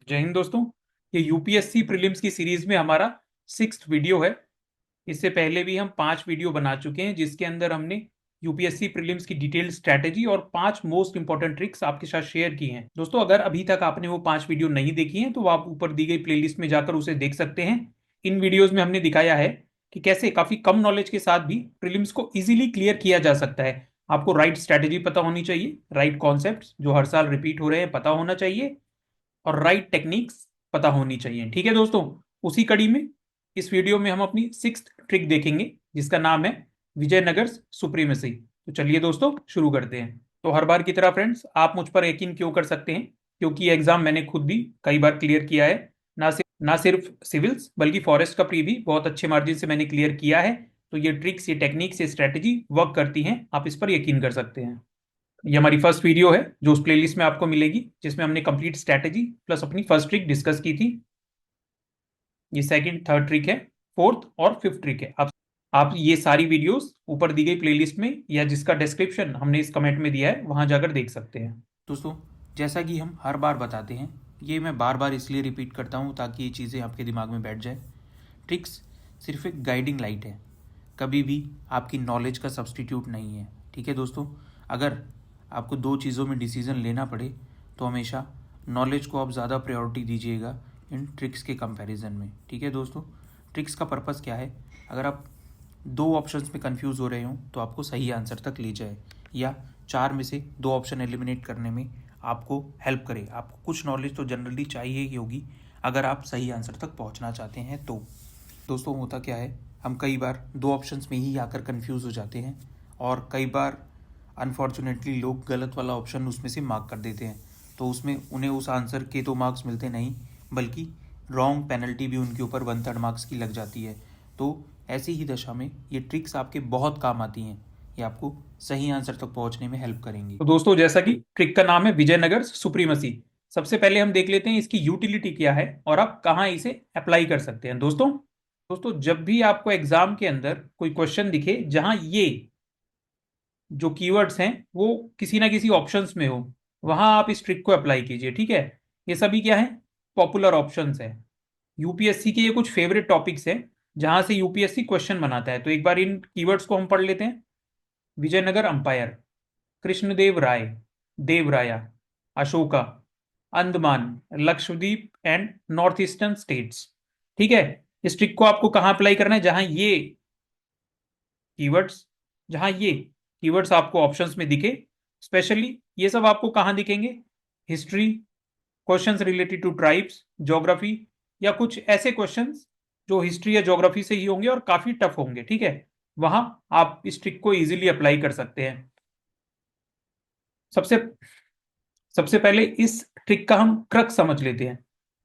जय हिंद दोस्तों। ये यूपीएससी प्रीलिम्स की सीरीज में हमारा 6th वीडियो है। इससे पहले भी हम 5 वीडियो बना चुके हैं जिसके अंदर हमने यूपीएससी प्रीलिम्स की डिटेल्ड स्ट्रैटेजी और 5 मोस्ट इंपॉर्टेंट ट्रिक्स आपके साथ शेयर की हैं। दोस्तों, अगर अभी तक आपने वो 5 वीडियो नहीं देखी हैं तो आप ऊपर दी गई प्लेलिस्ट में जाकर उसे देख सकते हैं। इन वीडियोज में हमने दिखाया है कि कैसे काफी कम नॉलेज के साथ भी प्रीलिम्स को इजीली क्लियर किया जा सकता है। आपको राइट स्ट्रैटेजी पता होनी चाहिए, राइट कॉन्सेप्ट्स जो हर साल रिपीट हो रहे हैं पता होना चाहिए, और राइट टेक्निक्स पता होनी चाहिए। ठीक है दोस्तों, उसी कड़ी में इस वीडियो में हम अपनी 6th ट्रिक देखेंगे जिसका नाम है विजयनगर सुप्रीमेसी। तो चलिए दोस्तों शुरू करते हैं। तो हर बार की तरह फ्रेंड्स, आप मुझ पर यकीन क्यों कर सकते हैं, क्योंकि ये एग्जाम मैंने खुद भी कई बार क्लियर किया है। ना सिर्फ सिविल्स बल्कि फॉरेस्ट का प्री भी बहुत अच्छे मार्जिन से मैंने क्लियर किया है। तो ये ट्रिक्स, ये टेक्निक्स, ये स्ट्रेटेजी वर्क करती हैं, आप इस पर यकीन कर सकते हैं। ये हमारी फर्स्ट वीडियो है जो उस प्लेलिस्ट में आपको मिलेगी जिसमें हमने कंप्लीट स्ट्रैटेजी प्लस अपनी फर्स्ट ट्रिक डिस्कस की थी। ये सेकंड थर्ड ट्रिक है, फोर्थ और फिफ्थ ट्रिक है। आप ये सारी वीडियोस ऊपर दी गई प्लेलिस्ट में या जिसका डिस्क्रिप्शन हमने इस कमेंट में दिया है वहां जाकर देख सकते हैं। दोस्तों, जैसा कि हम हर बार बताते हैं, ये मैं बार बार इसलिए रिपीट करता हूँ ताकि ये चीज़ें आपके दिमाग में बैठ जाए। ट्रिक्स सिर्फ एक गाइडिंग लाइट है, कभी भी आपकी नॉलेज का सब्सटीट्यूट नहीं है। ठीक है दोस्तों, अगर आपको दो चीज़ों में डिसीज़न लेना पड़े तो हमेशा नॉलेज को आप ज़्यादा प्रायोरिटी दीजिएगा इन ट्रिक्स के कंपैरिजन में। ठीक है दोस्तों, ट्रिक्स का पर्पस क्या है? अगर आप दो ऑप्शंस में कंफ्यूज हो रहे हो तो आपको सही आंसर तक ले जाए, या चार में से दो ऑप्शन एलिमिनेट करने में आपको हेल्प करे। आपको कुछ नॉलेज तो जनरली चाहिए ही होगी अगर आप सही आंसर तक पहुंचना चाहते हैं। तो दोस्तों, होता क्या है, हम कई बार दो ऑप्शंस में ही आकर कंफ्यूज हो जाते हैं और कई बार अनफॉर्चुनेटली लोग गलत वाला ऑप्शन उसमें से मार्क कर देते हैं। तो उसमें उन्हें उस आंसर के तो मार्क्स मिलते नहीं, बल्कि रॉन्ग पेनल्टी भी उनके ऊपर 1/3 मार्क्स की लग जाती है। तो ऐसी ही दशा में ये ट्रिक्स आपके बहुत काम आती हैं, ये आपको सही आंसर तक पहुंचने में हेल्प करेंगी। तो दोस्तों, जैसा कि ट्रिक का नाम है विजयनगर सुप्रीमसी, सबसे पहले हम देख लेते हैं इसकी यूटिलिटी क्या है और आप कहाँ इसे अप्लाई कर सकते हैं। दोस्तों, जब भी आपको एग्जाम के अंदर कोई क्वेश्चन दिखे जहां ये जो कीवर्ड्स हैं वो किसी ना किसी ऑप्शंस में हो, वहां आप इस ट्रिक को अप्लाई कीजिए। ठीक है, ये सभी क्या है, पॉपुलर ऑप्शंस है। यूपीएससी के ये कुछ फेवरेट टॉपिक्स हैं जहां से यूपीएससी क्वेश्चन बनाता है। तो एक बार इन कीवर्ड्स को हम पढ़ लेते हैं। विजयनगर अंपायर, कृष्णदेव राय, देवराया, Ashoka, Andaman, Lakshadweep and north eastern states. ठीक है, इस ट्रिक को आपको कहाँ अप्लाई करना है? कीवर्ड्स जहां ये कीवर्ड्स आपको ऑप्शंस में दिखे। स्पेशली ये सब आपको कहाँ दिखेंगे? History, questions related to tribes, geography, या कुछ ऐसे क्वेश्चंस जो हिस्ट्री या ज्योग्राफी से ही होंगे और काफी टफ होंगे। ठीक है, वहां आप इस ट्रिक को इजीली अप्लाई कर सकते हैं। सबसे सबसे पहले इस ट्रिक का हम क्रक्स समझ लेते हैं।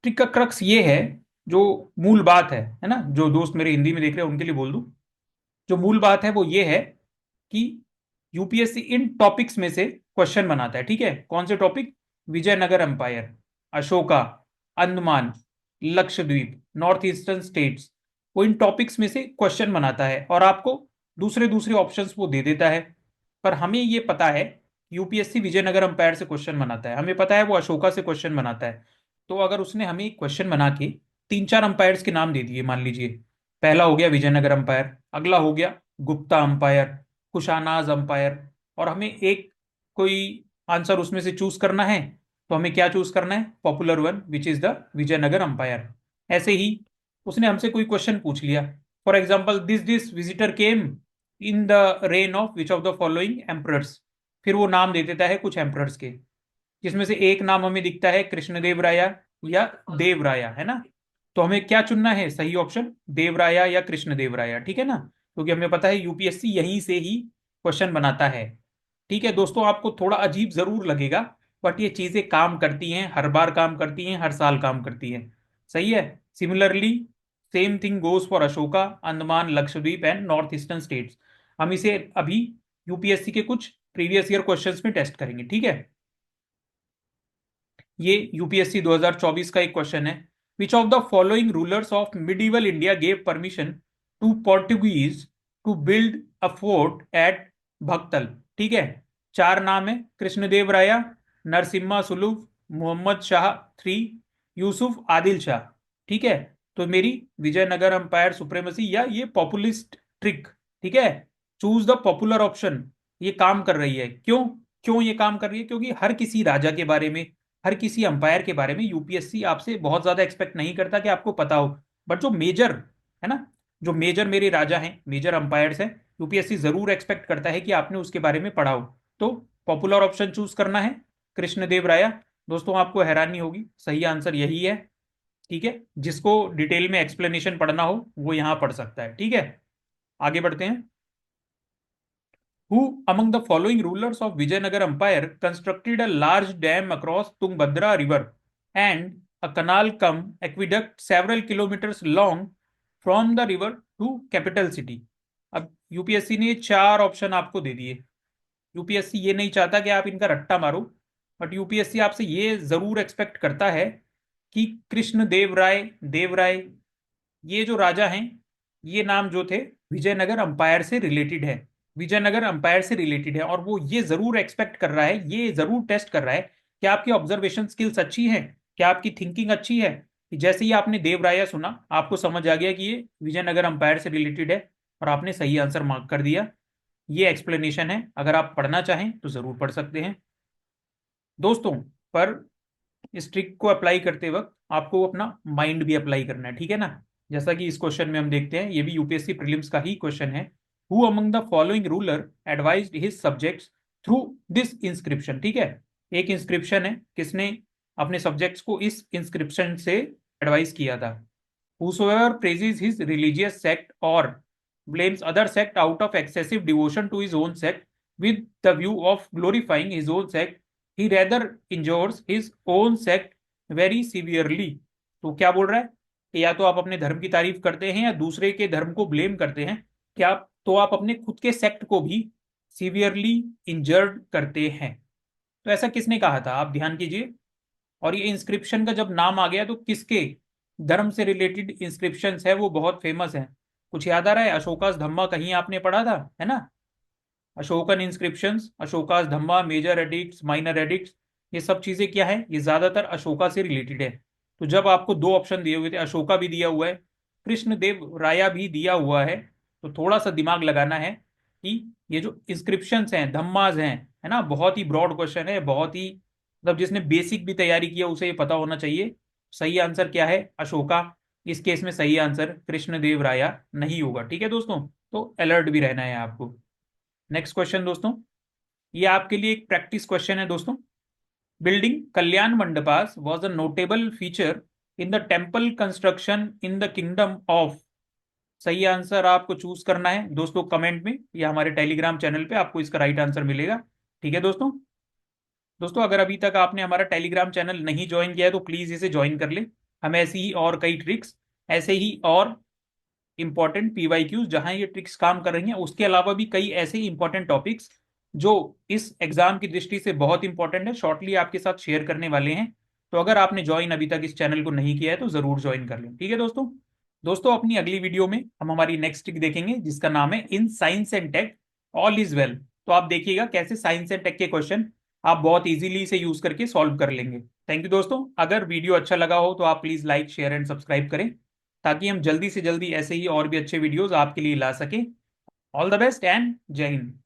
ट्रिक का क्रक्स ये है, जो मूल बात है ना, जो दोस्त मेरे हिंदी में देख रहे हैं उनके लिए बोल दूं, जो मूल बात है वो ये है कि यूपीएससी इन टॉपिक्स में से क्वेश्चन बनाता है। ठीक है, कौन से topic? Vijayanagar empire, Ashoka, Andaman, Lakshadweep, north eastern states, वो इन टॉपिक्स में से क्वेश्चन बनाता है और आपको दूसरे दूसरे ऑप्शंस वो दे देता है। पर हमें ये पता है यूपीएससी विजयनगर अंपायर से क्वेश्चन बनाता है, हमें पता है वो अशोका से क्वेश्चन बनाता है। तो अगर उसने हमें एक क्वेश्चन बना के तीन चार अंपायर्स के नाम दे दिए, मान लीजिए पहला हो गया विजयनगर अंपायर, अगला हो गया गुप्ता अंपायर, कुशानाज अंपायर, और हमें एक कोई आंसर उसमें से चूज करना है, तो हमें क्या चूज करना है? Popular one which is the Vijayanagar empire. ऐसे ही उसने हमसे कोई क्वेश्चन पूछ लिया, for example this this visitor came in the reign of which of the following emperors. फिर वो नाम दे देता है कुछ एम्परर्स के, जिसमें से एक नाम हमें दिखता है कृष्णदेव राया या देव राया, है ना। तो हमें क्या चुनना है? सही ऑप्शन देव राया या कृष्णदेव राया। ठीक है ना, क्योंकि हमें पता है यूपीएससी यहीं से ही क्वेश्चन बनाता है। ठीक है दोस्तों, आपको थोड़ा अजीब जरूर लगेगा, बट ये चीजें काम करती हैं, हर बार काम करती हैं, हर साल काम करती हैं। सही है। Similarly same thing goes for Ashoka, Andaman, Lakshadweep and north eastern states. हम इसे अभी यूपीएससी के कुछ प्रीवियस ईयर क्वेश्चंस में टेस्ट करेंगे। ठीक है, ये यूपीएससी 2024 का एक क्वेश्चन है। Which of the following rulers of medieval India gave permission to Portuguese to build a fort at भक्तल? ठीक है, चार नाम है, कृष्णदेव राया, नरसिम्हा सुलूभ, मोहम्मद शाह थ्री यूसुफ आदिल शाह। ठीक है, तो मेरी विजयनगर अंपायर सुप्रेमेसी या ये पॉपुलिस्ट ट्रिक, ठीक है, चूज द पॉपुलर ऑप्शन, ये काम कर रही है। क्यों? क्यों ये काम कर रही है? क्योंकि हर किसी राजा के बारे में, हर किसी अंपायर के बारे में यूपीएससी आपसे बहुत ज्यादा एक्सपेक्ट नहीं करता कि आपको पता हो। बट जो मेजर है ना, जो मेजर मेरे राजा हैं, मेजर अंपायर्स हैं, यूपीएससी जरूर एक्सपेक्ट करता है कि आपने उसके बारे में पढ़ा हो। तो पॉपुलर ऑप्शन चूज करना है, कृष्णदेव राया। दोस्तों आपको हैरानी होगी, सही आंसर यही है। ठीक है, जिसको डिटेल में एक्सप्लेनेशन पढ़ना हो वो यहां पढ़ सकता है। ठीक है, आगे बढ़ते हैं। Who among the following rulers of Vijayanagar Empire constructed a large dam across Tungabhadra River and a canal cum aqueduct several kilometers long from the river to capital city? अब यूपीएससी ने चार ऑप्शन आपको दे दिए। UPSC ये नहीं चाहता कि आप इनका रट्टा मारो, बट यूपीएससी आपसे ये जरूर एक्सपेक्ट करता है कि कृष्ण देव राय, देव राय, ये जो राजा हैं, ये नाम जो थे विजयनगर अंपायर से रिलेटेड है, विजयनगर अंपायर से रिलेटेड है। और वो ये जरूर एक्सपेक्ट कर रहा है, ये जरूर टेस्ट कर रहा है कि आपकी ऑब्जर्वेशन स्किल्स अच्छी है, क्या आपकी थिंकिंग अच्छी है। कि जैसे ही आपने देवराया सुना, आपको समझ आ गया कि ये विजयनगर अंपायर से रिलेटेड है और आपने सही आंसर मार्क कर दिया। ये एक्सप्लेनेशन है, अगर आप पढ़ना चाहें तो जरूर पढ़ सकते हैं दोस्तों। पर इस ट्रिक को अप्लाई करते वक्त आपको अपना माइंड भी अप्लाई करना है, ठीक है ना। जैसा कि इस क्वेश्चन में हम देखते हैं, ये भी यूपीएससी प्रीलिम्स का ही क्वेश्चन है। Who among the following ruler advised his subjects through this inscription? ठीक है, एक इंस्क्रिप्शन है, किसने अपने सब्जेक्ट्स को इस इंस्क्रिप्शन से एडवाइस किया था? Whosoever praises his religious sect or blames other sect out of excessive devotion to his own sect with the view of glorifying his own sect, he rather injures his own sect very severely। तो क्या बोल रहा है कि या तो आप अपने धर्म की तारीफ करते हैं या दूसरे के धर्म को ब्लेम करते हैं, क्या तो आप अपने खुद के सेक्ट को भी सीवियरली इंजर्ड करते हैं। तो ऐसा किसने कहा था, आप ध्यान कीजिए। और ये इंस्क्रिप्शन का जब नाम आ गया तो किसके धर्म से रिलेटेड इंस्क्रिप्शंस है वो बहुत फेमस है। कुछ याद आ रहा है? अशोकास धम्मा कहीं आपने पढ़ा था, है ना। अशोकन इंस्क्रिप्शंस, अशोकास धम्मा, मेजर एडिक्ट्स, माइनर एडिक्ट्स, ये सब चीजें क्या है, ये ज्यादातर अशोका से रिलेटेड है। तो जब आपको दो ऑप्शन दिए हुए थे, अशोका भी दिया हुआ है, कृष्णदेव राया भी दिया हुआ है, तो थोड़ा सा दिमाग लगाना है कि ये जो इंस्क्रिप्शंस हैं, धम्माज हैं, है ना, बहुत ही ब्रॉड क्वेश्चन है, बहुत ही मतलब जिसने बेसिक भी तैयारी किया उसे ये पता होना चाहिए। सही आंसर क्या है? अशोका। इस केस में सही आंसर कृष्णदेव राया नहीं होगा। ठीक है दोस्तों, तो अलर्ट भी रहना है आपको। नेक्स्ट क्वेश्चन दोस्तों, ये आपके लिए एक प्रैक्टिस क्वेश्चन है दोस्तों। Building Kalyan mandapas was a notable feature in the temple construction in the kingdom of. सही आंसर आपको चूज करना है दोस्तों, कमेंट में या हमारे टेलीग्राम चैनल पे आपको इसका राइट आंसर मिलेगा। ठीक है दोस्तों। दोस्तों अगर अभी तक आपने हमारा टेलीग्राम चैनल नहीं ज्वाइन किया है तो प्लीज इसे ज्वाइन कर ले। हम ऐसी ही और कई ट्रिक्स, ऐसे ही और इंपॉर्टेंट पीवाईक्यूज जहां ये ट्रिक्स काम कर रही हैं, उसके अलावा भी कई ऐसे इंपॉर्टेंट टॉपिक्स जो इस एग्जाम की दृष्टि से बहुत इंपॉर्टेंट है, शॉर्टली आपके साथ शेयर करने वाले हैं। तो अगर आपने ज्वाइन अभी तक इस चैनल को नहीं किया है तो जरूर ज्वाइन कर लें। ठीक है दोस्तों। दोस्तों अपनी अगली वीडियो में हम हमारी नेक्स्ट ट्रिक देखेंगे जिसका नाम है in science and tech all is well. तो आप देखिएगा कैसे साइंस एंड टेक के क्वेश्चन आप बहुत इजीली इसे यूज करके सॉल्व कर लेंगे। थैंक यू दोस्तों। अगर वीडियो अच्छा लगा हो तो आप please like, share and subscribe करें ताकि हम जल्दी से जल्दी ऐसे ही और भी अच्छे वीडियोस आपके लिए ला सकें। ऑल द बेस्ट एंड जय हिंद।